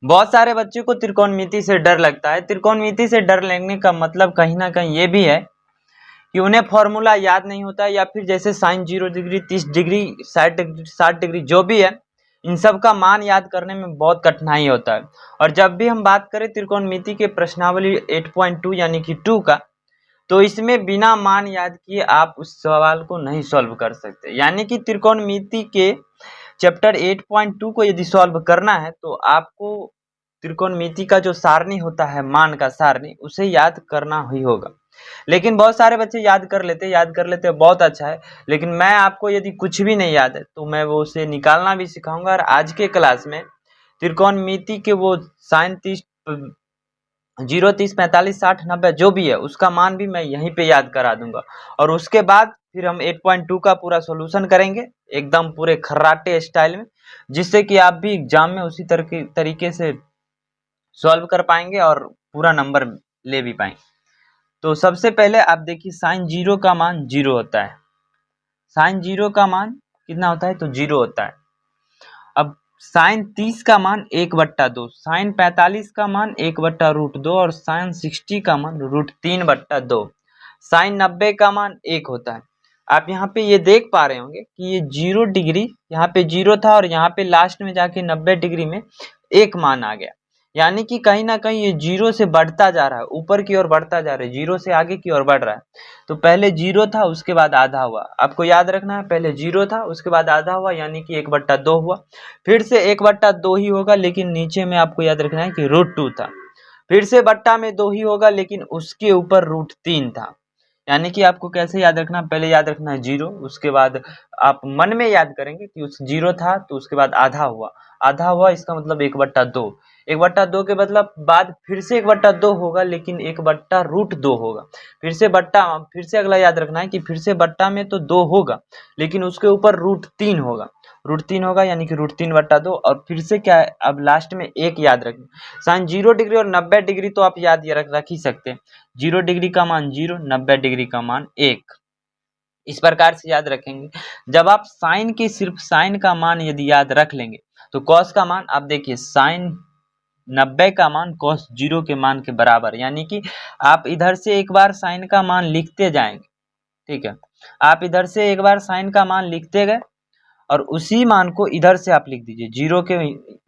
बहुत सारे बच्चों को त्रिकोणमिति से डर लगता है। त्रिकोणमिति से डर लगने का मतलब कहीं ना कहीं ये भी है कि उन्हें फॉर्मूला याद नहीं होता, या फिर जैसे साइन 0 डिग्री, 30 डिग्री, 60 डिग्री जो भी है, इन सब का मान याद करने में बहुत कठिनाई होता है। और जब भी हम बात करें त्रिकोणमिति के प्रश्नावली 8.2 यानी कि 2 का, तो इसमें बिना मान याद किए आप उस सवाल को नहीं सॉल्व कर सकते। यानी कि त्रिकोणमिति के चैप्टर 8.2 को यदि सॉल्व करना है तो आपको त्रिकोणमिति का जो सारणी होता है, मान का सारणी, उसे याद करना ही होगा। लेकिन बहुत सारे बच्चे याद कर लेते बहुत अच्छा है। लेकिन मैं आपको यदि कुछ भी नहीं याद है तो मैं वो उसे निकालना भी सिखाऊंगा। और आज के क्लास में त्रिकोणमिति के वो साइन 30, 0, 30, 45, 60, 90 जो भी है उसका मान भी मैं यहीं पे याद करा दूंगा। और उसके बाद फिर हम 8.2 का पूरा सॉल्यूशन करेंगे एकदम पूरे खर्राटे स्टाइल में, जिससे कि आप भी एग्जाम में उसी तरीके से सॉल्व कर पाएंगे और पूरा नंबर ले भी पाएंगे। तो सबसे पहले आप देखिए, साइन 0 का मान 0 होता है। साइन 0 का मान कितना होता है? तो 0 होता है। अब साइन 30 का मान 1/2, साइन 45 का मान 1/√2 और साइन 60 का मान √3/2। साइन 90 का मान 1 होता है। आप यहाँ पे ये देख पा रहे होंगे कि ये 0 डिग्री यहाँ पे 0 था और यहाँ पे लास्ट में जाके 90 डिग्री में 1 मान आ गया। यानी कि कहीं ना कहीं ये 0 से बढ़ता जा रहा है, ऊपर की ओर बढ़ता जा रहा है, 0 से आगे की ओर बढ़ रहा है। तो पहले 0 था, उसके बाद आधा हुआ। आपको याद रखना है, पहले 0 था, उसके बाद आधा हुआ, यानी कि 1/2 हुआ। फिर से 1/2 ही होगा, लेकिन नीचे में आपको याद रखना है कि √2 था। फिर से बट्टा में 2 ही होगा, लेकिन उसके ऊपर √3 था। यानी कि आपको कैसे याद रखना, पहले याद रखना है 0, उसके बाद आप मन में याद करेंगे कि उस 0 था तो उसके बाद आधा हुआ, आधा हुआ इसका मतलब 1/2, 1/2 के मतलब बाद फिर से 1/2 होगा, लेकिन 1/√2 होगा। फिर से अगला याद रखना है कि फिर से बट्टा में तो 2 होगा, लेकिन उसके ऊपर √3 होगा, √3 होगा यानी कि √3/2। और फिर से क्या है, अब लास्ट में 1 याद रखना। साइन 0 डिग्री और 90 डिग्री तो आप याद रख ही सकते हैं। 0 डिग्री का मान 0, 90 डिग्री का मान 1, इस प्रकार से याद रखेंगे। जब आप साइन के सिर्फ साइन का मान यदि याद रख लेंगे तो कॉस का मान, आप देखिए साइन 90 का मान कॉस 0 के मान के बराबर, यानी कि आप इधर से एक बार साइन का मान लिखते जाएंगे। ठीक है, आप इधर से एक बार साइन का मान लिखते गए और उसी मान को इधर से आप लिख दीजिए। 0 के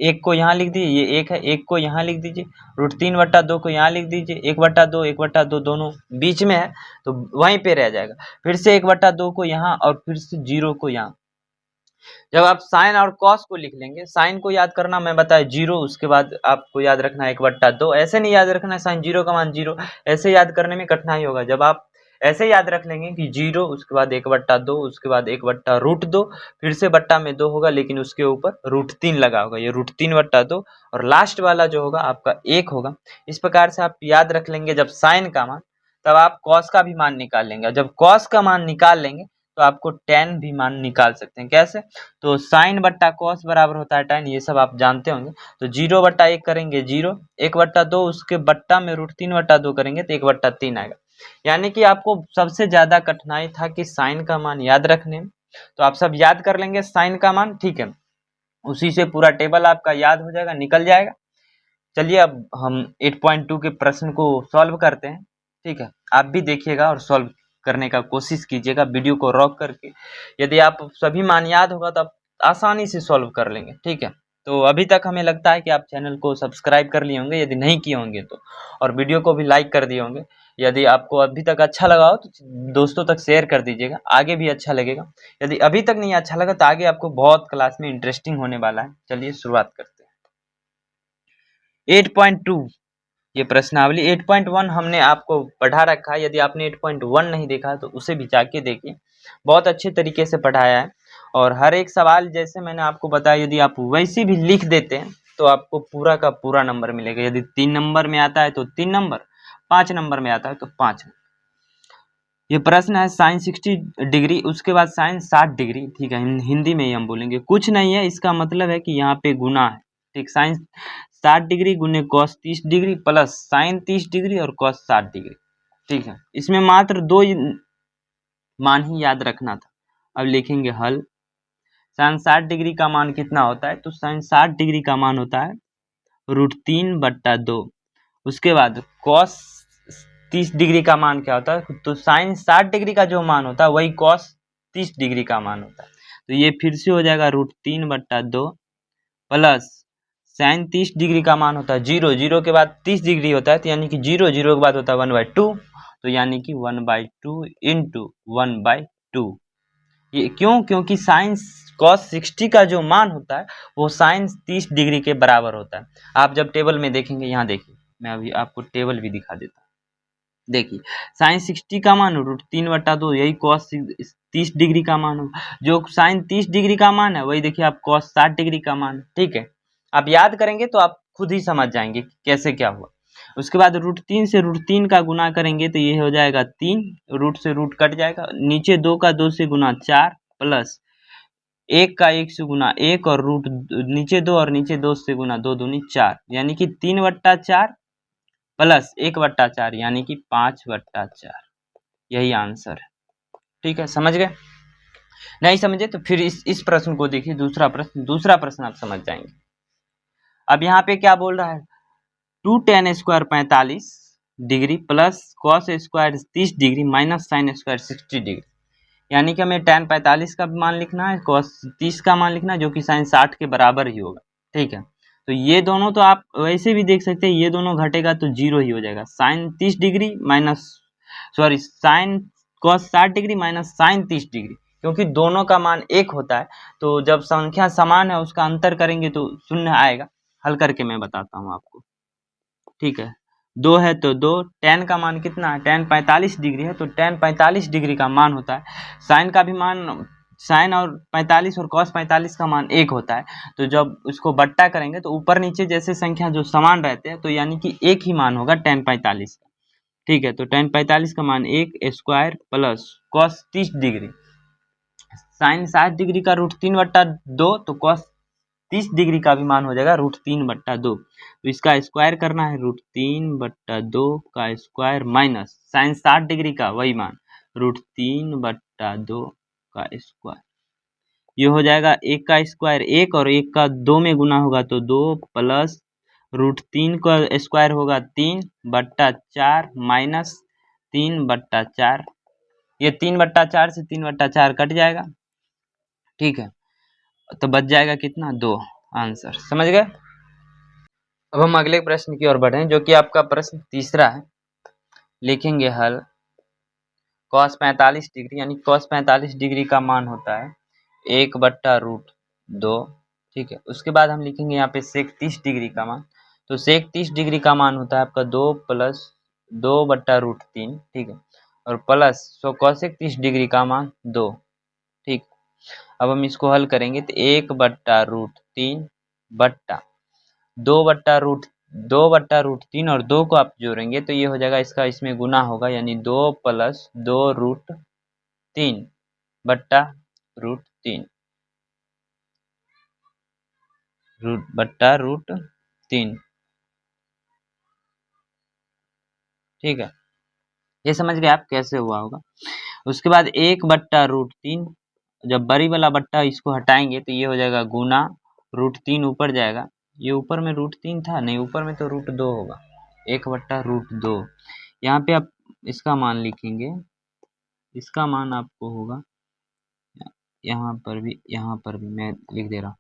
1 को यहाँ लिख दीजिए, ये 1 है, 1 को यहाँ लिख दीजिए, √3/2 को यहाँ लिख दीजिए, 1/2 1/2 दोनों बीच में है तो वहीं पे रह जाएगा। फिर से 1/2 को यहाँ और फिर से 0 को यहाँ। जब आप साइन और कॉस को लिख लेंगे, साइन को याद करना मैं बताया 0, उसके बाद आपको याद रखना है 1/2। ऐसे नहीं याद रखना है साइन 0 का मान 0, ऐसे याद करने में कठिनाई होगा। जब आप ऐसे याद रख लेंगे कि 0, उसके बाद 1/2, उसके बाद 1/√2, फिर से बट्टा में 2 होगा, लेकिन उसके ऊपर √3 लगा होगा, ये √3/2, और लास्ट वाला जो होगा आपका 1 होगा। इस प्रकार से आप याद रख लेंगे जब साइन का मान, तब आप कॉस का भी मान निकाल लेंगे। जब कॉस का मान निकाल लेंगे तो आपको tan भी मान निकाल सकते हैं। कैसे? तो साइन बट्टा कॉस बराबर होता है tan, ये सब आप जानते होंगे। तो 0/1 करेंगे 0, 1/2 उसके बट्टा में √3/2 करेंगे तो 1/3 आएगा। यानी कि आपको सबसे ज्यादा कठिनाई था कि साइन का मान याद रखने में। तो आप सब याद कर लेंगे साइन का मान, ठीक है, उसी से पूरा टेबल आपका याद हो जाएगा, निकल जाएगा। चलिए अब हम 8.2 के प्रश्न को सॉल्व करते हैं। ठीक है, आप भी देखिएगा और सॉल्व करने का कोशिश कीजिएगा वीडियो को रोक करके। यदि आप सभी मान याद होगा तो आप आसानी से सॉल्व कर लेंगे। ठीक है, तो अभी तक हमें लगता है कि आप चैनल को सब्सक्राइब कर लिए होंगे, यदि नहीं किए होंगे तो, और वीडियो को भी लाइक कर दिए होंगे। यदि आपको अभी तक अच्छा लगा हो तो दोस्तों तक शेयर कर दीजिएगा, आगे भी अच्छा लगेगा। यदि अभी तक नहीं अच्छा लगा तो आगे आपको बहुत क्लास में इंटरेस्टिंग होने वाला है। चलिए शुरुआत करते हैं। 8.2 ये प्रश्नावली। 8.1 हमने आपको पढ़ा रखा है, यदि आपने 8.1 नहीं देखा तो उसे भी जाके देखिए, बहुत अच्छे तरीके से पढ़ाया है। और हर एक सवाल जैसे मैंने आपको बताया, यदि आप वैसे भी लिख देते हैं तो आपको पूरा का पूरा नंबर मिलेगा। यदि 3 नंबर में आता है तो 3 नंबर, 5 नंबर में आता है तो 5 नंबर। ये प्रश्न है साइन 60 डिग्री, उसके बाद साइन 60 डिग्री। ठीक है, हिंदी में ही हम बोलेंगे, कुछ नहीं है, इसका मतलब है कि यहाँ पे गुना है। ठीक, साइन 60 डिग्री गुने cos 30 degree plus sign 30 degree और कॉस 60 डिग्री। ठीक है, इसमें मात्र 2 मान ही याद रखना था। अब लिखेंगे हल। साइन 60 डिग्री का मान कितना होता है? तो साइन 60 डिग्री का मान होता है √3/2। उसके बाद cos 30 डिग्री का मान क्या होता है, तो साइन 60 डिग्री का जो मान होता है वही cos 30 डिग्री का मान होता है। तो ये फिर से हो जाएगा √3/2 प्लस साइन 30 डिग्री का मान होता है 0, 0 के बाद 30 डिग्री होता है, तो यानी कि 0, 0 के बाद होता है 1/2, तो यानी कि 1/2 इंटू 1/2। ये क्यों? क्योंकि साइन cos 60 का जो मान होता है वो साइन 30 डिग्री के बराबर होता है। आप जब टेबल में देखेंगे, यहाँ देखिए, मैं अभी आपको टेबल भी दिखा देता हूँ। देखिए साइन 60 का मान √3/2, यही cos 30 डिग्री का मान होगा। जो साइन 30 डिग्री का मान है वही देखिए आप cos 60 डिग्री का मान, ठीक है। आप याद करेंगे तो आप खुद ही समझ जाएंगे कि कैसे क्या हुआ। उसके बाद √3 से √3 का गुना करेंगे तो ये हो जाएगा 3, रूट से रूट कट जाएगा, नीचे 2 का 2 से गुना 4 प्लस 1 का 1 से गुना 1 और रूट नीचे 2 और नीचे 2 से गुना 2 दूनी 4, यानी कि 3/4 प्लस 1/4 यानी कि 5/4। यही आंसर है, ठीक है। समझ गए? नहीं समझे तो फिर इस प्रश्न को देखिए, दूसरा प्रश्न आप समझ जाएंगे। अब यहाँ पे क्या बोल रहा है, 2 tan square 45 degree plus cos square 30 degree minus sine square 60 degree, यानी कि हमें tan 45 का मान लिखना है, cos 30 का मान लिखना है, जो कि साइन 60 के बराबर ही होगा, ठीक है। तो ये दोनों तो आप वैसे भी देख सकते हैं, ये दोनों घटेगा तो 0 ही हो जाएगा। Sine 30 degree sine cos 60 degree minus sine 30 degree, क्योंकि दोनों का मान 1 होता है, तो जब संख्या समान है उसका अंतर करेंगे तो शून्य आएगा। हल करके मैं बताता हूँ आपको, ठीक है। 2 है तो 2, tan का मान कितना है, tan 45 डिग्री है, तो tan 45 डिग्री का मान होता है। साइन का भी मान, साइन और 45 और cos 45 का मान 1 होता है, तो जब उसको बट्टा करेंगे तो ऊपर नीचे जैसे संख्या जो समान रहते हैं, तो यानी कि 1 ही मान होगा tan 45 का, ठीक है। तो tan 45 का मान 1 square plus cos 30 degree, sine 60 degree का √3/2, तो cos 30 डिग्री का भी मान हो जाएगा √3/2। तो इसका स्क्वायर करना है, √3/2 का स्क्वायर माइनस साइन 60 डिग्री का वही मान √3/2 का स्क्वायर। ये हो जाएगा 1 का स्क्वायर 1 और 1 का 2 में गुना होगा तो 2 प्लस √3 का स्क्वायर होगा 3/4 माइनस 3/4। ये 3/4 से 3/4 कट जाएगा, ठीक है। तो बच जाएगा कितना, 2। आंसर समझ गए? अब हम अगले प्रश्न की ओर बढ़ें, जो कि आपका प्रश्न तीसरा है। लिखेंगे हल, cos 45 डिग्री, यानी cos 45 डिग्री का मान होता है 1/√2, ठीक है। उसके बाद हम लिखेंगे यहाँ पे sec 30 डिग्री का मान, तो sec 30 डिग्री का मान होता है आपका 2 प्लस 2/√3, ठीक है, और प्लस cosec 30 डिग्री का मान 2, ठीक। अब हम इसको हल करेंगे तो 1/√3 बट्टा 2/√3 और 2 को आप जोड़ेंगे तो ये हो जाएगा, इसका इसमें गुना होगा, यानी 2 प्लस 2√3 बट्टा √3, ठीक है। ये समझ गए आप कैसे हुआ होगा। उसके बाद 1/√3, जब बड़ी वाला बट्टा इसको हटाएंगे तो ये हो जाएगा गुना √3 ऊपर जाएगा, ये ऊपर में √3 था नहीं, ऊपर में तो √2 होगा, 1/√2। यहाँ पे आप इसका मान लिखेंगे, इसका मान आपको होगा यहाँ पर भी मैं लिख दे रहा हूँ।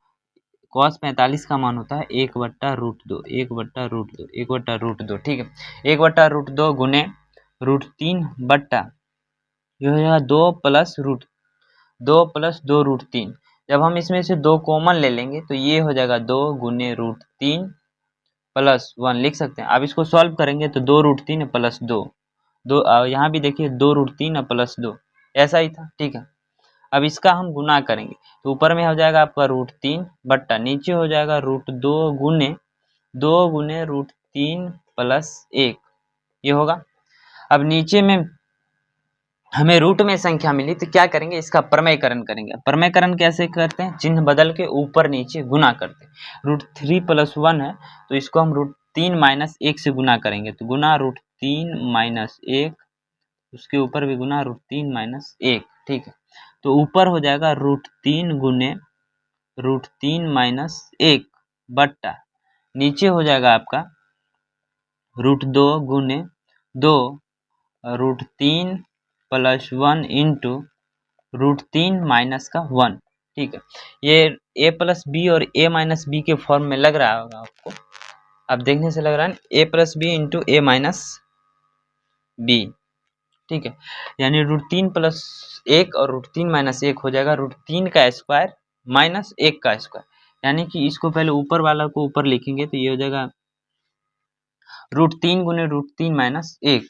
cos 45 का मान होता है 1/√2, 1/√2, ठीक है। 1/√2 गुने √3 बट्टा, ये हो जाएगा 2 प्लस 2√3। जब हम इसमें से 2 कॉमन ले लेंगे तो ये हो जाएगा 2 गुने √3 प्लस 1 लिख सकते हैं। अब इसको सॉल्व करेंगे तो 2√3 प्लस 2, यहाँ भी देखिए 2√3 प्लस 2 ऐसा ही था, ठीक है। अब इसका हम गुना करेंगे तो ऊपर में हो जाएगा आपका √3 बट्टा, नीचे हो जाएगा √2 गुने √3 प्लस 1, ये होगा। अब नीचे में हमें रूट में संख्या मिली तो क्या करेंगे, इसका प्रमेयकरण करेंगे। प्रमेयकरण कैसे करते हैं, चिन्ह बदल के ऊपर नीचे गुना करते हैं। √3 + 1 है तो इसको हम √3 - 1 से गुना करेंगे, तो गुना √3 - 1, उसके ऊपर भी गुना √3 - 1, ठीक है। तो ऊपर हो जाएगा √3 गुने √3 - 1 बट्टा नीचे हो जाएगा आपका √2 गुने 2 √3 प्लस 1 इंटू √3 माइनस का 1। ठीक है, ये a प्लस बी और a माइनस बी के फॉर्म में लग रहा होगा आपको, अब देखने से लग रहा है a plus B into a minus B. ठीक है, यानी √3 प्लस 1 और √3 माइनस 1 हो जाएगा √3 का स्क्वायर माइनस 1 का स्क्वायर, यानी कि इसको पहले ऊपर वाला को ऊपर लिखेंगे तो ये हो जाएगा √3 गुने √3 माइनस 1,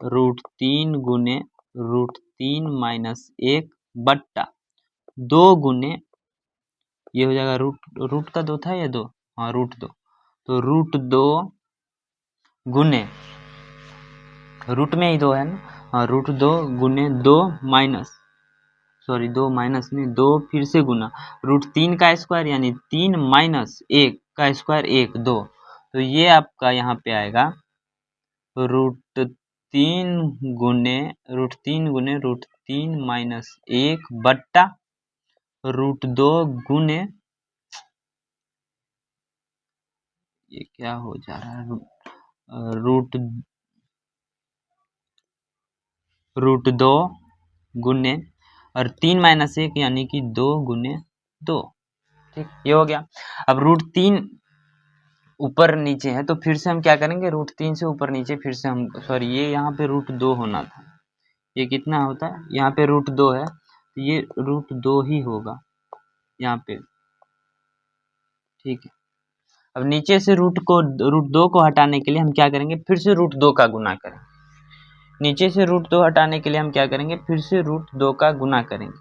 √3 गुने √3 माइनस 1 बट्टा 2 गुने, ये हो जाएगा रूट का 2 था या 2, हाँ √2, तो √2 गुने, रूट में ही 2 है ना, हाँ √2 गुने 2 माइनस, सॉरी 2 माइनस नहीं 2 फिर से गुना √3 का स्क्वायर यानी 3 माइनस 1 का स्क्वायर 1 2, तो ये आपका यहाँ पे आएगा √3 गुने √3 माइनस 1 बट्टा √2 गुने, ये क्या हो जा रहा है, √2 गुने और 3 माइनस 1 यानी कि 2 गुने 2। ठीक, ये हो गया। अब √3 ऊपर नीचे है तो फिर से हम क्या करेंगे, √3 से ऊपर नीचे फिर से हम, सॉरी ये यहाँ पे √2 होना था, ये कितना होता है, यहाँ पे √2 है तो ये √2 ही होगा यहाँ पे। ठीक है, अब नीचे से √2 को हटाने के लिए हम क्या करेंगे, फिर से √2 का गुना करेंगे। नीचे से √2 हटाने के लिए हम क्या करेंगे, फिर से √2 का गुना करेंगे।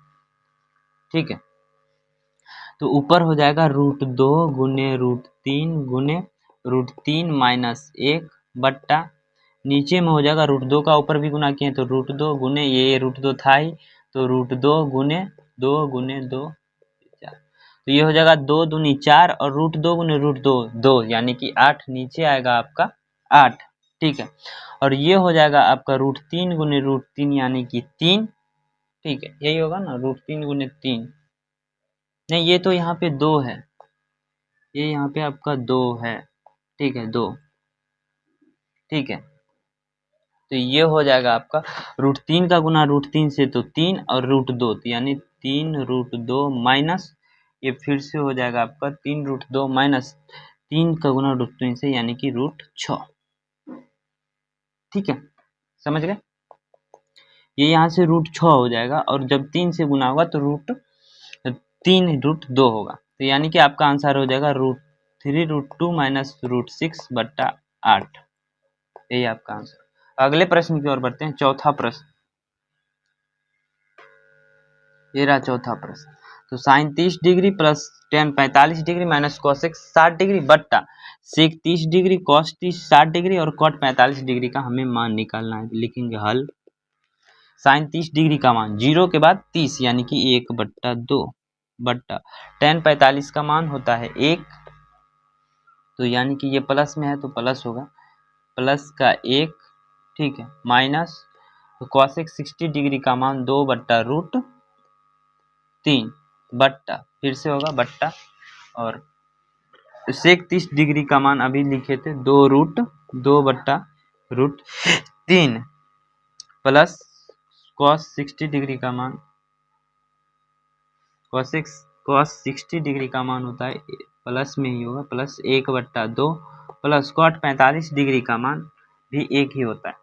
ठीक है, तो ऊपर हो जाएगा √2 गुने √3 गुने √3 माइनस 1 बट्टा, नीचे में हो जाएगा √2 का ऊपर भी गुना किए तो √2 गुने, ये √2 था ही तो √2 गुने 2 गुने 2 4, तो ये हो जाएगा 2 दूनी 4 और √2 गुने √2 2 यानी कि 8, नीचे आएगा आपका 8। ठीक है, और ये हो जाएगा आपका √3 गुने √3 यानी कि 3। ठीक है, यही होगा ना, √3 गुने 3, नहीं ये तो यहाँ पे 2 है, ये यहाँ पे आपका 2 है। ठीक है 2, ठीक है, तो ये हो जाएगा आपका √3 का गुना √3 से तो 3 और √2 तो यानी 3 √2 माइनस, ये फिर से हो जाएगा आपका 3 √2 माइनस 3 का गुना √3 से यानी कि √6। ठीक है, समझ गए, ये यहाँ से √6 हो जाएगा और जब 3 से गुना होगा तो √2 होगा, तो यानी कि आपका आंसर हो जाएगा √3 √2 माइनस √6 बट्टा 8, यही आपका आंसर। अगले प्रश्न की ओर बढ़ते हैं, चौथा प्रश्न, ये रहा चौथा प्रश्न। तो sine 30 degree plus tan 45 degree minus cosec 60 degree बट्टा सेक 30 डिग्री कॉस 60 डिग्री और कॉट 45 डिग्री का हमें मान निकालना है। लिखेंगे हल, साइन 30 डिग्री का मान 0 के बाद 30 यानी कि 1/2 बट्टा टेन 45 का मान होता है 1, तो यानी कि ये प्लस में है तो प्लस होगा, प्लस का 1। ठीक है, माइनस तो कॉसेक 60 डिग्री का मान 2/√3 बट्टा फिर से होगा बट्टा, और सेक 30 डिग्री का मान अभी लिखे थे 2√2/√3 प्लस कॉस 60 डिग्री का मान, कॉस 60 डिग्री का मान होता है प्लस में ही होगा प्लस 1/2 प्लस कॉट 45 डिग्री का मान भी 1 ही होता है,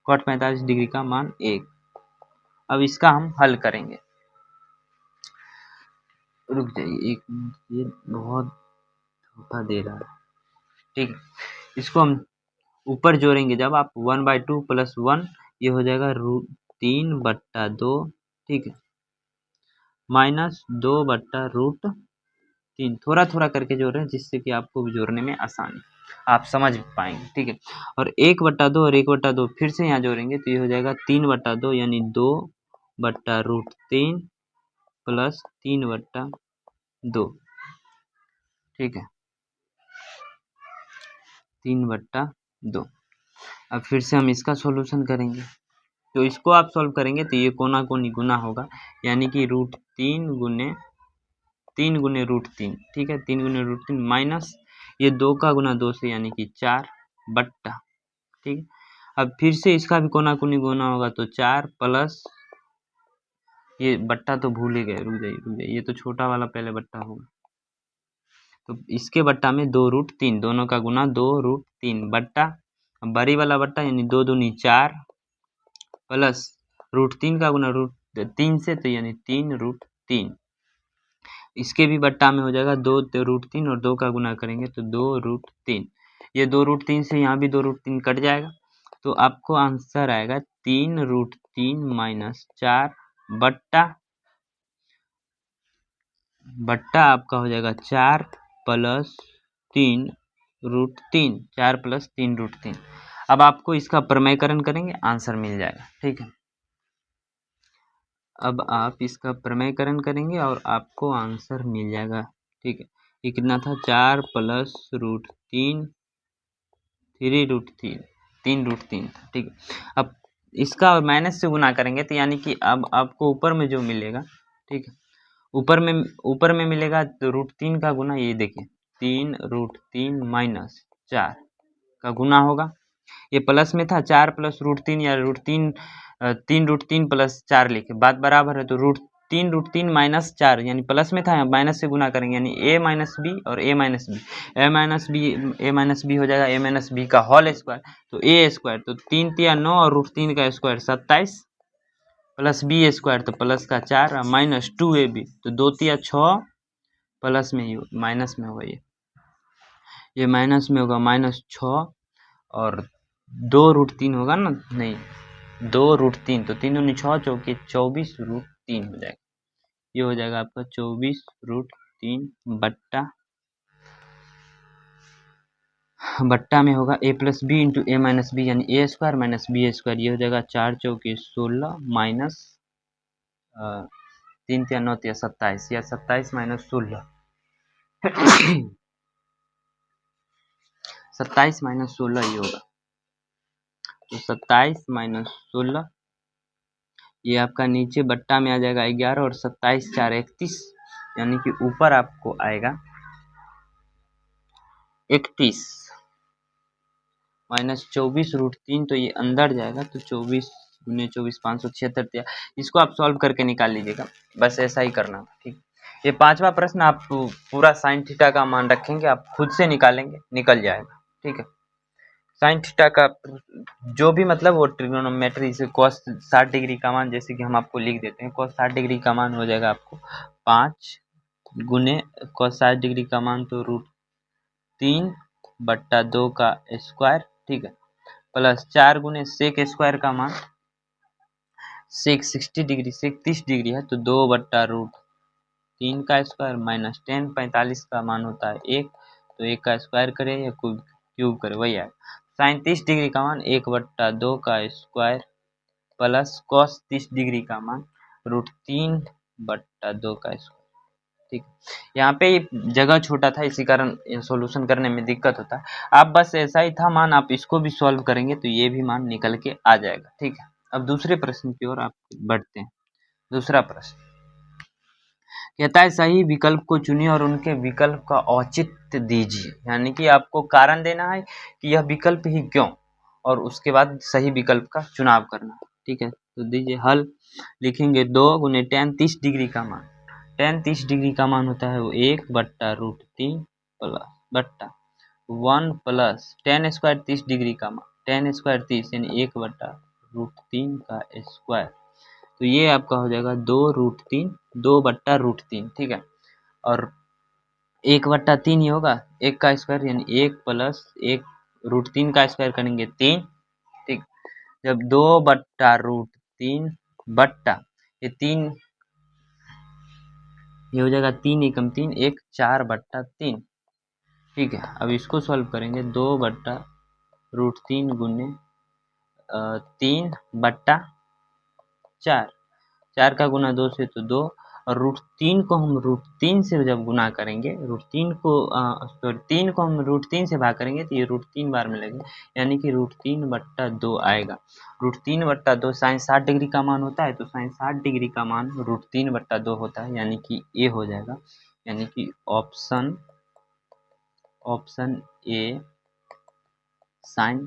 कॉट 45 डिग्री का मान 1। अब इसका हम हल करेंगे, रुक जाइए एक मिनट, ये बहुत धोखा दे रहा है। ठीक है, इसको हम ऊपर जोड़ेंगे जब आप 1/2 प्लस 1, ये हो जाएगा √3/2। ठीक है, माइनस 2/√3, थोड़ा थोड़ा करके जोड़ रहे हैं जिससे कि आपको भी जोड़ने में आसानी, आप समझ पाएंगे। ठीक है, और 1/2 और 1/2 फिर से यहाँ जोड़ेंगे तो ये हो जाएगा 3/2 यानी 2/√3 प्लस 3/2। ठीक है, 3/2। अब फिर से हम इसका सॉल्यूशन करेंगे, तो इसको आप सॉल्व करेंगे तो ये कोना कोनी गुना होगा यानी कि √3 गुने √3। ठीक है, 3 गुने √3 माइनस ये 2 का गुना 2 से यानी कि 4 बट्टा, ठीक है। अब फिर से इसका भी कोना कुनी गुना होगा तो 4 प्लस ये बट्टा तो भूल ही गए, रुक जाइए, ये तो छोटा वाला पहले बट्टा होगा, तो इसके बट्टा में 2√3, दोनों का गुना 2√3 बट्टा बड़ी वाला बट्टा यानी 2 दूनी 4 प्लस √3 का गुना √3 से तो यानी 3√3, इसके भी बट्टा में हो जाएगा 2√3 और 2 का गुना करेंगे तो 2√3, ये 2√3 से यहाँ भी 2√3 कट जाएगा, तो आपको आंसर आएगा 3√3 माइनस 4 बट्टा आपका हो जाएगा 4 प्लस 3√3, 4 प्लस 3√3। अब आपको इसका प्रमेयकरण करेंगे, आंसर मिल जाएगा, ठीक है। अब आप इसका प्रमेयकरण करेंगे और आपको आंसर मिल जाएगा, ठीक है। ये कितना था, 4 प्लस √3 3√3 था, ठीक है। अब इसका माइनस से गुना करेंगे तो यानी कि अब आपको ऊपर में जो मिलेगा, ठीक है, ऊपर में मिलेगा तो √3 का गुना, ये देखिए 3√3 माइनस 4 का गुना होगा, ये प्लस में था 4 प्लस √3 या √3 3√3 प्लस 4 लिखे, बात बराबर है, तो √3 माइनस 4 यानी प्लस में था, माइनस से गुना करेंगे यानी a माइनस बी और a माइनस बी हो जाएगा a माइनस बी का होल स्क्वायर, तो a स्क्वायर तो 3 तिया 9 और √3 का स्क्वायर 27 प्लस बी स्क्वायर तो प्लस का 4 माइनस 2ab तो 2 तिया 6 प्लस में ही माइनस में होगा, ये माइनस में होगा -6 और 2√3 होगा ना, नहीं 2√3 तो 3 दूनी 6 चौके 24√3 हो जाएगा, ये हो जाएगा आपका 24√3 बट्टा में होगा a plus B into a minus B यानी a square minus B square, ये हो जाएगा 4 चौके 16 माइनस 3 तिया 9 तिया 27 या 27 माइनस 16 27 माइनस 16 ये होगा, तो 27 माइनस 16 ये आपका नीचे बट्टा में आ जाएगा 11 और 27 4 31 यानी कि ऊपर आपको आएगा 31 माइनस 24√3, तो ये अंदर जाएगा तो 24 गुने 24 576, इसको आप सॉल्व करके निकाल लीजिएगा, बस ऐसा ही करना, ठीक। ये 5वां प्रश्न आप पूरा साइन थीटा का मान रखेंगे, आप खुद से निकालेंगे, निकल जाएगा, ठीक है। साइन थीटा का जो भी मतलब वो ट्रिग्नोमेट्री से cos 60 डिग्री का मान, जैसे कि हम आपको लिख देते हैं, cos 60 डिग्री का मान हो जाएगा आपको 5 गुने cos 60 डिग्री का मान तो √3 बट्टा 2 का स्क्वायर, ठीक है, प्लस 4 गुने सेक स्क्वायर का मान, सेक 60 डिग्री सेक 30 डिग्री है तो 2 बट्टा √3 का स्क्वायर माइनस 10 45 का मान होता है 1, तो 1 का स्क्वायर करें या क्यूब करें वही आएगा, साइन 30 डिग्री का मान 1 बट्टा 2 का स्क्वायर प्लस कॉस 30 डिग्री का मान √3 बट्टा 2 का स्क्वायर, ठीक है। यहाँ पे जगह छोटा था, इसी कारण सॉल्यूशन करने में दिक्कत होता है, आप बस ऐसा ही था मान, आप इसको भी सॉल्व करेंगे तो ये भी मान निकल के आ जाएगा, ठीक है। अब दूसरे प्रश्न की ओर आप बढ़ते हैं। दूसरा प्रश्न कहता है सही विकल्प को चुनिए और उनके विकल्प का औचित्य दीजिए, यानी कि आपको कारण देना है कि यह विकल्प ही क्यों, और उसके बाद सही विकल्प का चुनाव करना, ठीक है। तो दीजिए हल, लिखेंगे 2 गुने tan 30 डिग्री का मान, tan 30 डिग्री का मान होता है वो 1 बट्टा √3 प्लस बट्टा 1 प्लस tan स्क्वायर 30 डिग्री का मान, tan स्क्वायर 30 यानी 1 बट्टा √3 का स्क्वायर, तो ये आपका हो जाएगा 2√3 2 बट्टा √3, ठीक है, और 1 बट्टा 3 ही होगा, 1 का स्क्वायर यानी 1 प्लस 1 √3 का स्क्वायर करेंगे 3, ठीक, जब 2 बट्टा √3 बट्टा ये 3 ये हो जाएगा 3 एकम 3 1 4 बट्टा 3, ठीक है। अब इसको सॉल्व करेंगे 2 बट्टा √3 गुने 3 बट्टा 4, 4 का गुना 2 से तो 2, और √3 को हम √3 से जब गुना करेंगे, √3 को 3 को हम √3 से भाग करेंगे तो ये √3 बार में लगेगा, यानी कि √3 बट्टा 2 आएगा, √3 बट्टा 2 साइन 60 डिग्री का मान होता है, तो साइन 60 डिग्री का मान √3 बट्टा 2 होता है, यानी कि ये हो जाएगा, यानी कि ऑप्शन ए साइन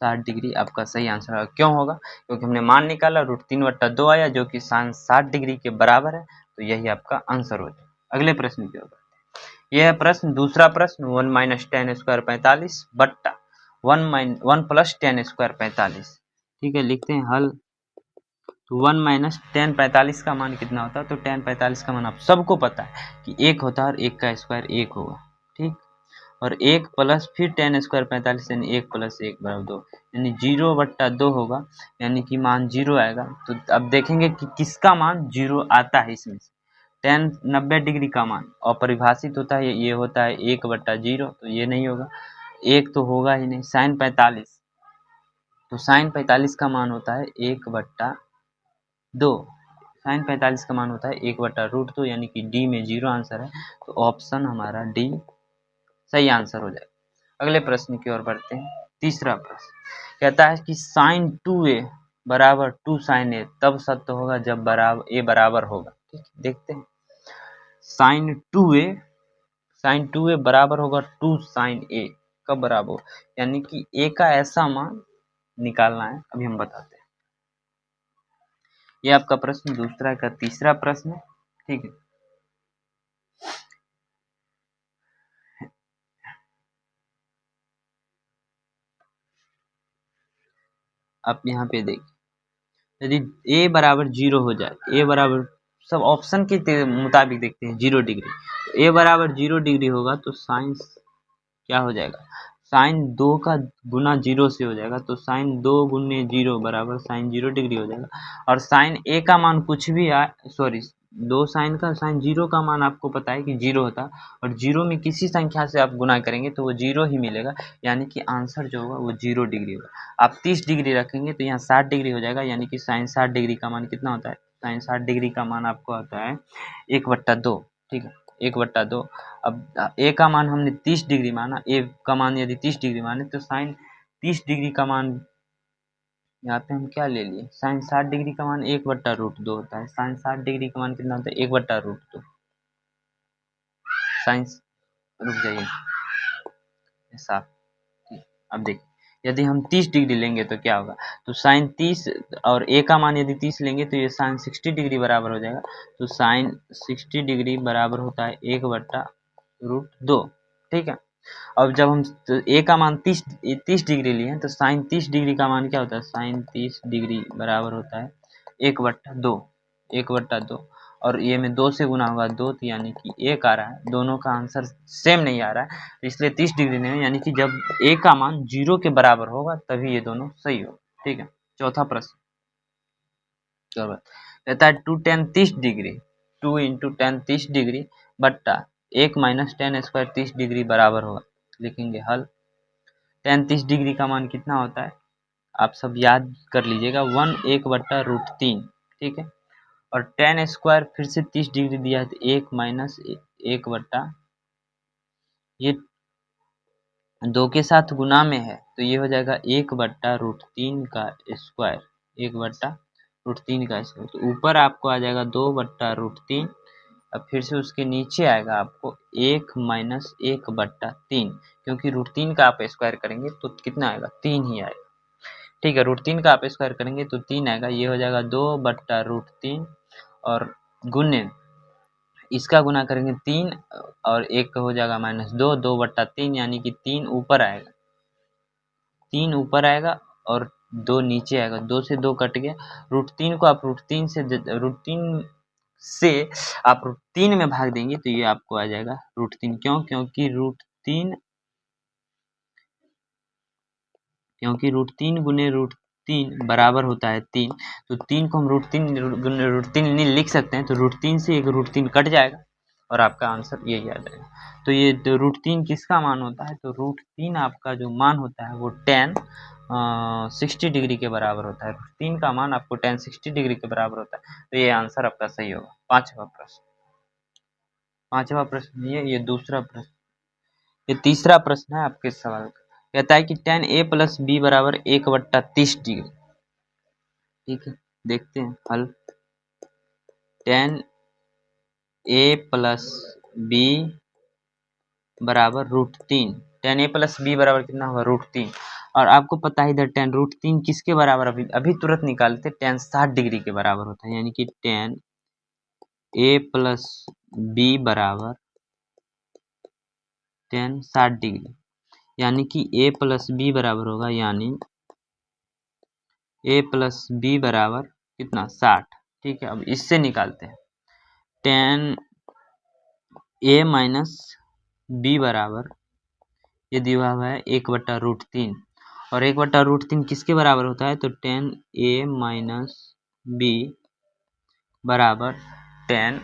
60 डिग्री आपका सही आंसर होगा। क्यों होगा? क्योंकि हमने मान निकाला √3/2 आया जो कि साइन 60 डिग्री के बराबर है, तो यही आपका आंसर हो जाएगा। अगले प्रश्न की ओर यह है प्रश्न, दूसरा प्रश्न 1 - tan² 45 बट्टा 1 + tan² 45। ठीक है, लिखते हैं हल। तो 1 - tan 45 का मान कितना होता है? तो tan 45 का मान आप सबको पता है कि 1 होता है और 1 का स्क्वायर 1 होगा। ठीक, और 1 प्लस फिर tan² 45 यानी 1 + 1 = 2 यानी 0/2 होगा, यानी कि मान 0 आएगा। तो अब देखेंगे कि किसका मान 0 आता है इसमें से। tan 90 डिग्री का मान अपरिभाषित होता है, ये होता है 1/0, तो ये नहीं होगा, 1 तो होगा ही नहीं। sin 45, तो sin 45 का मान होता है 1/2। sin 45 का मान होता है 1/√2 यानी कि डी में 0 आंसर है, तो ऑप्शन हमारा डी सही आंसर हो जाएगा। अगले प्रश्न की ओर बढ़ते हैं। तीसरा प्रश्न कहता है कि sin 2a = 2 sin a तब सत्य होगा जब a बराबर होगा। ठीक, देखते हैं। sin 2a बराबर होगा 2 sin a, कब बराबर हो? यानी कि a का ऐसा मान निकालना है, अभी हम बताते हैं। ये आपका प्रश्न दूसरा का तीसरा प्रश्न है। ठीक है, आप यहाँ पे देखिए, यदि a बराबर 0 हो जाए, a बराबर सब ऑप्शन के मुताबिक देखते हैं 0 डिग्री, तो a बराबर 0 डिग्री होगा तो साइन क्या हो जाएगा? साइन 2 का गुना 0 से हो जाएगा, तो साइन 2 गुने 0 बराबर साइन 0 डिग्री हो जाएगा। और साइन a का मान कुछ भी आए, सॉरी 2 साइन का साइन 0 का मान आपको पता है कि 0 होता है, और 0 में किसी संख्या से आप गुना करेंगे तो वो 0 ही मिलेगा, यानी कि आंसर जो होगा वो 0 डिग्री होगा। आप 30 डिग्री रखेंगे तो यहाँ 60 डिग्री हो जाएगा, यानी कि साइन 60 डिग्री का मान कितना होता है? साइन 60 डिग्री का मान आपको आता है 1/2। ठीक है, 1/2। अब a का मान हमने 30 डिग्री माना, a का मान यदि 30 डिग्री माने तो साइन 30 डिग्री का मान यहाँ पे हम क्या ले लिए? साइन 60 डिग्री का मान 1/√2 होता है। साइन 60 डिग्री का मान कितना होता है? 1/√2। साइंस, रुक जाइए साफ। अब देखिए, यदि हम 30 डिग्री लेंगे तो क्या होगा? तो साइन 30 और a का मान यदि 30 लेंगे तो ये साइन 60 डिग्री बराबर हो जाएगा। तो साइन 60 डिग्री बराबर होता है 1/√2। ठीक है, अब जब हम a का मान 30 डिग्री लिए हैं तो साइन 30 डिग्री का मान क्या होता है? साइन 30 डिग्री बराबर होता है 1/2। 1/2 और ये में 2 से गुना होगा 2, तो यानी कि 1 आ रहा है। दोनों का आंसर सेम नहीं आ रहा है, तो इसलिए 30 डिग्री नहीं, यानी कि जब a का मान 0 के बराबर होगा तभी ये दोनों सही हो। ठीक है, चौथा प्रश्न कहता है 2 tan 30 डिग्री 2 × tan 30 डिग्री बट्टा 1 - tan² 30 डिग्री बराबर होगा। लिखेंगे हल। tan 30 डिग्री का मान कितना होता है? आप सब याद कर लीजिएगा, 1/√3। ठीक है, और tan² फिर से 30 डिग्री दिया है तो 1 - 1 बट्टा, ये 2 के साथ गुना में है तो ये हो जाएगा 1/√3 का स्क्वायर। 1/√3 का स्क्वायर, तो ऊपर आपको आ जाएगा 2/√3, अब फिर से उसके नीचे आएगा आपको 1 - 1/3, क्योंकि √3 का आप स्क्वायर करेंगे तो कितना आएगा? 3 ही आएगा। ठीक है, √3 का आप स्क्वायर करेंगे तो 3 आएगा, ये हो जाएगा 2/√3 और गुने इसका गुना करेंगे 3 और 1 का हो जाएगा -2, 2/3 यानी कि 3 ऊपर आएगा, 3 ऊपर आएगा और 2 नीचे आएगा, 2 से 2 कट गया। √3 को आप √3 से आप √3 में भाग देंगे तो ये आपको आ जाएगा √3। क्यों? क्योंकि √3 गुने √3 बराबर होता है 3, तो 3 को हम √3 नहीं लिख सकते हैं, तो √3 से एक √3 कट जाएगा और आपका आंसर यही आ जाएगा। तो ये √3 किसका मान होता है? तो √3 आपका जो मान होता है वो tan 60 डिग्री के बराबर होता है। √3 का मान आपको tan 60 डिग्री के बराबर होता है, तो ये आंसर आपका सही होगा। पांचवा प्रश्न ये दूसरा प्रश्न। ये तीसरा प्रश्न है आपके सवाल का, कहता है कि tan a + b = 1/30 डिग्री। ठीक है, देखते हैं हल। tan a + b बराबर √3। tan a प्लस बी बराबर कितना होगा √3। और आपको पता है इधर tan √3 किसके बराबर, अभी तुरंत निकालते, tan 60 डिग्री के बराबर होता है, यानी कि tan a प्लस बी बराबर tan 60 डिग्री, यानी कि a प्लस बी बराबर होगा, यानी a प्लस बी बराबर कितना 60। ठीक है, अब इससे निकालते हैं tan a माइनस बी बराबर, ये दिया हुआ है 1/√3, और 1/√3 किसके बराबर होता है, तो tan a माइनस बी बराबर tan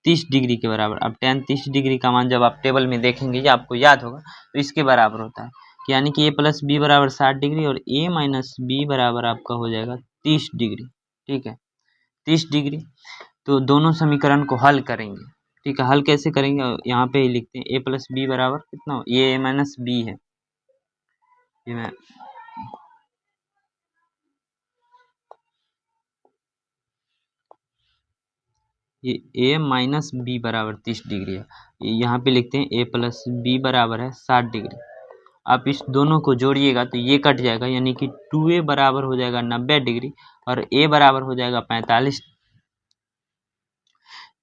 30 डिग्री के बराबर। अब tan 30 डिग्री का मान जब आप टेबल में देखेंगे या आपको याद होगा तो इसके बराबर होता है, यानी कि a प्लस बी बराबर 60 डिग्री और a माइनस बी बराबर आपका हो जाएगा 30 डिग्री। ठीक है, 30 डिग्री। तो दोनों समीकरण को हल करेंगे। ठीक है, हल कैसे करेंगे, यहाँ पे ही लिखते हैं a प्लस बी बराबर कितना, ये a माइनस बी है, ये a माइनस बी बराबर 30 डिग्री है, यहाँ पे लिखते हैं a प्लस बी बराबर है 60 डिग्री। आप इस दोनों को जोड़िएगा तो ये कट जाएगा, यानी कि 2a बराबर हो जाएगा 90 डिग्री और a बराबर हो जाएगा 45,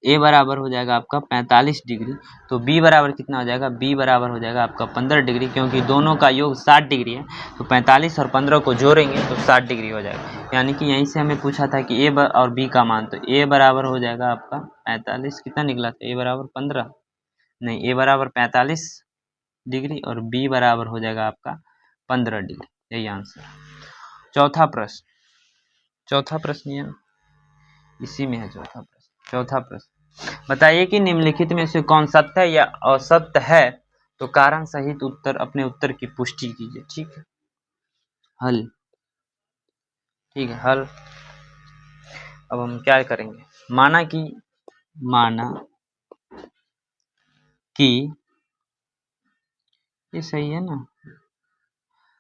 a बराबर हो जाएगा आपका 45 डिग्री। तो b बराबर कितना हो जाएगा, b बराबर हो जाएगा आपका 15 डिग्री, क्योंकि दोनों का योग 60 डिग्री है, तो 45 और 15 को जोड़ेंगे तो 60 डिग्री हो जाएगा। यानी कि यहीं से हमें पूछा था कि a और b का मान, तो a बराबर हो जाएगा आपका 45, कितना निकला था, a बराबर 15 नहीं, a बराबर 45 डिग्री और b बराबर हो जाएगा आपका 15 डिग्री। यही आंसर। चौथा प्रश्न ये इसी में है। चौथा प्रश्न बताइए कि निम्नलिखित में से कौन सत्य या असत्य है, तो कारण सहित अपने उत्तर की पुष्टि कीजिए। ठीक है, हल। ठीक है, हल। अब हम क्या करेंगे, माना कि ये सही है ना,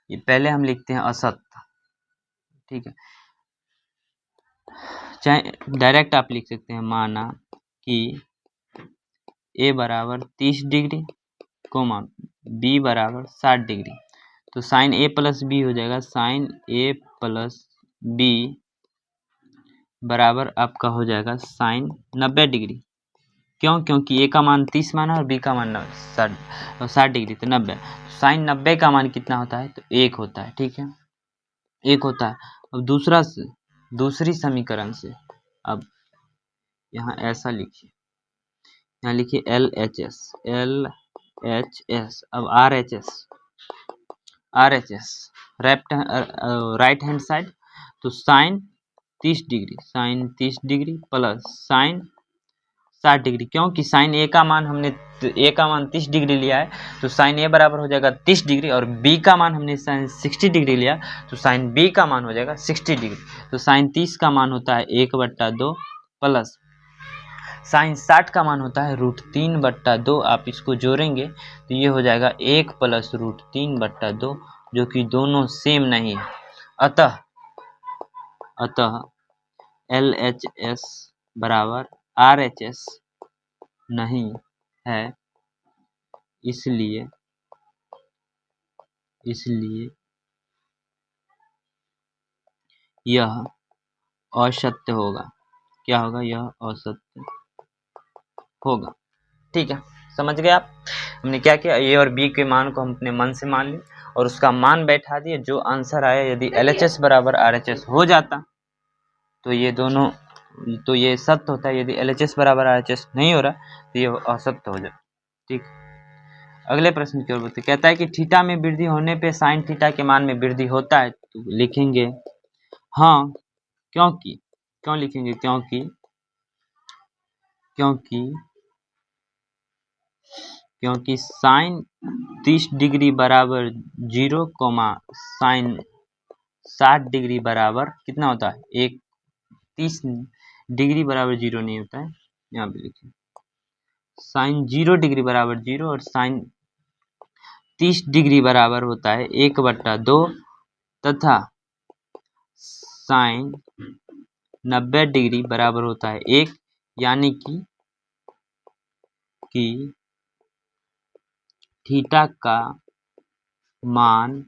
ये पहले हम लिखते हैं असत्य। ठीक है, चाहे डायरेक्ट आप लिख सकते हैं, माना कि a बराबर 30 डिग्री कोमा b बराबर 60 डिग्री, तो साइन a प्लस बी हो जाएगा, साइन a प्लस बी बराबर आपका हो जाएगा साइन 90 डिग्री। क्यों, क्योंकि a का मान 30 माना और b का मान 60 डिग्री, तो 90। साइन 90 का मान कितना होता है, तो 1 होता है। ठीक है, 1 होता है। अब दूसरी समीकरण से अब यहाँ ऐसा लिखिए, यहाँ लिखिए LHS, अब RHS राइट हैंड साइड, तो sine 30 degree plus sine 60 degree, क्योंकि साइन ए का मान हमने a का मान 30 डिग्री लिया है, तो साइन a बराबर हो जाएगा 30 डिग्री, और b का मान हमने साइन 60 डिग्री लिया, तो साइन b का मान हो जाएगा 60 डिग्री। तो साइन 30 का मान होता है 1/2 प्लस साइन 60 का मान होता है √3/2। आप इसको जोड़ेंगे तो ये हो जाएगा 1 प्लस √3/2, जो कि दोनों सेम नहीं है। अतः LHS बराबर RHS नहीं है, इसलिए यह असत्य होगा। क्या होगा, यह असत्य होगा। ठीक है, समझ गए आप। हमने क्या किया, ए और बी के मान को हम अपने मन से मान लिए और उसका मान बैठा दिए, जो आंसर आया, यदि LHS बराबर RHS हो जाता तो ये दोनों, तो ये सत्य होता है। यदि LHS बराबर RHS नहीं हो रहा तो ये असत्य हो जाता। ठीक, अगले प्रश्न की ओर बढ़ते। कहता है कि थीटा में वृद्धि होने पे साइन थीटा के मान में वृद्धि होता है, तो लिखेंगे हाँ, क्यों लिखेंगे, क्योंकि साइन 30 डिग्री बराबर 0, साइन 60 डिग्री बराबर कितना होता है 1। 30 डिग्री बराबर 0 नहीं होता है, यहाँ पे लिखिए साइन 0 डिग्री बराबर 0 और साइन 30 डिग्री बराबर होता है 1/2 तथा साइन 90 डिग्री बराबर होता है 1, यानी कि कि थीटा का मान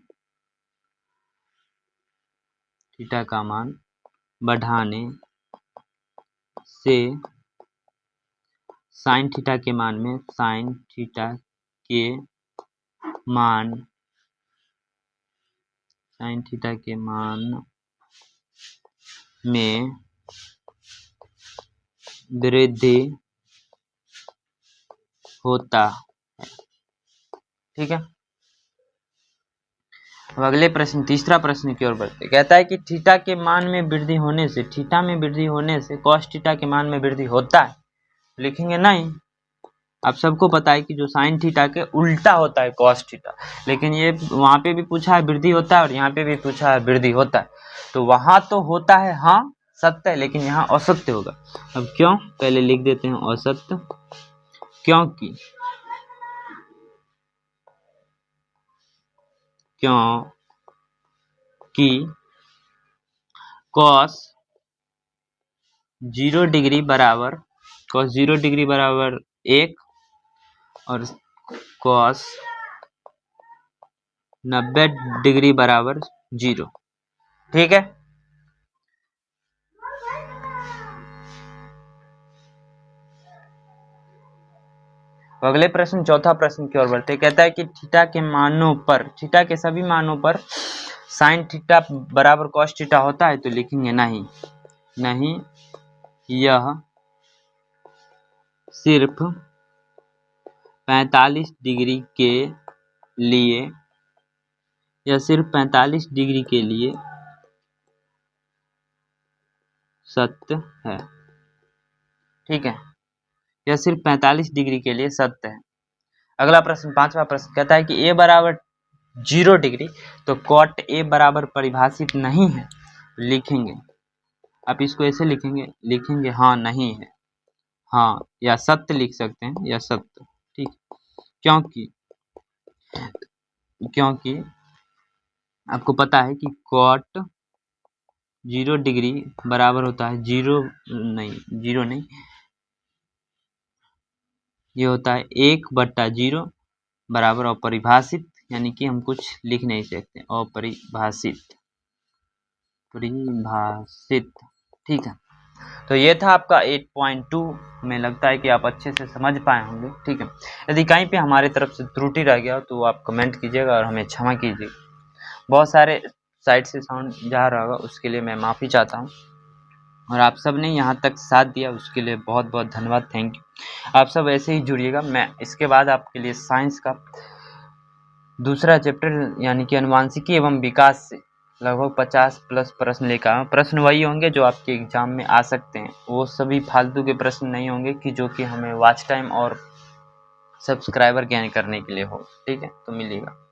बढ़ाने से साइन थीटा के मान में वृद्धि होता है। ठीक है, अब अगले प्रश्न, तीसरा प्रश्न की ओर बढ़ते। कहता है कि थीटा के मान में वृद्धि होने से, थीटा में वृद्धि होने से कॉस थीटा के मान में वृद्धि होता है। लिखेंगे नहीं। आप सबको पता है कि जो साइन थीटा के उल्टा होता है कॉस थीटा, लेकिन ये वहां पे भी पूछा है वृद्धि होता है और यहाँ पे भी पूछा है वृद्धि होता है। तो वहां तो होता है, हाँ सत्य है, लेकिन यहाँ असत्य होगा। अब क्यों, पहले लिख देते हैं असत्य। क्योंकि कॉस 0 डिग्री बराबर 1 और कॉस 90 डिग्री बराबर 0। ठीक है, अगले प्रश्न, चौथा प्रश्न की ओर बढ़ते। कहता है कि थीटा के मानों पर, थीटा के सभी मानों पर साइन थीटा बराबर कॉस थीटा होता है। तो लिखेंगे नहीं, यह सिर्फ 45 डिग्री के लिए सत्य है। ठीक है, यह सिर्फ 45 डिग्री के लिए सत्य है। अगला प्रश्न, पांचवा प्रश्न, कहता है कि a बराबर 0 डिग्री, तो कॉट a बराबर परिभाषित नहीं है। लिखेंगे, आप इसको ऐसे लिखेंगे हाँ नहीं है, हाँ या सत्य लिख सकते हैं, या सत्य। ठीक, क्योंकि आपको पता है कि कॉट 0 डिग्री बराबर होता है 0 नहीं, ये होता है 1/0 बराबर अपरिभाषित, यानी कि हम कुछ लिख नहीं सकते, अपरिभाषित। ठीक है, तो ये था आपका 8.2। में लगता है कि आप अच्छे से समझ पाए होंगे। ठीक है, यदि कहीं पे हमारे तरफ से त्रुटि रह गया तो आप कमेंट कीजिएगा और हमें क्षमा कीजिएगा। बहुत सारे साइड से साउंड जा रहा होगा, उसके लिए मैं माफ़ी चाहता हूँ। और आप सब ने यहाँ तक साथ दिया, उसके लिए बहुत बहुत धन्यवाद, थैंक यू। आप सब ऐसे ही जुड़िएगा। मैं इसके बाद आपके लिए साइंस का दूसरा चैप्टर यानी कि अनुवांशिकी एवं विकास से लगभग 50+ प्रश्न लेकर आया हूँ। प्रश्न वही होंगे जो आपके एग्जाम में आ सकते हैं, वो सभी फालतू के प्रश्न नहीं होंगे कि जो कि हमें वॉच टाइम और सब्सक्राइबर गेन करने के लिए हो। ठीक है, तो मिलिएगा।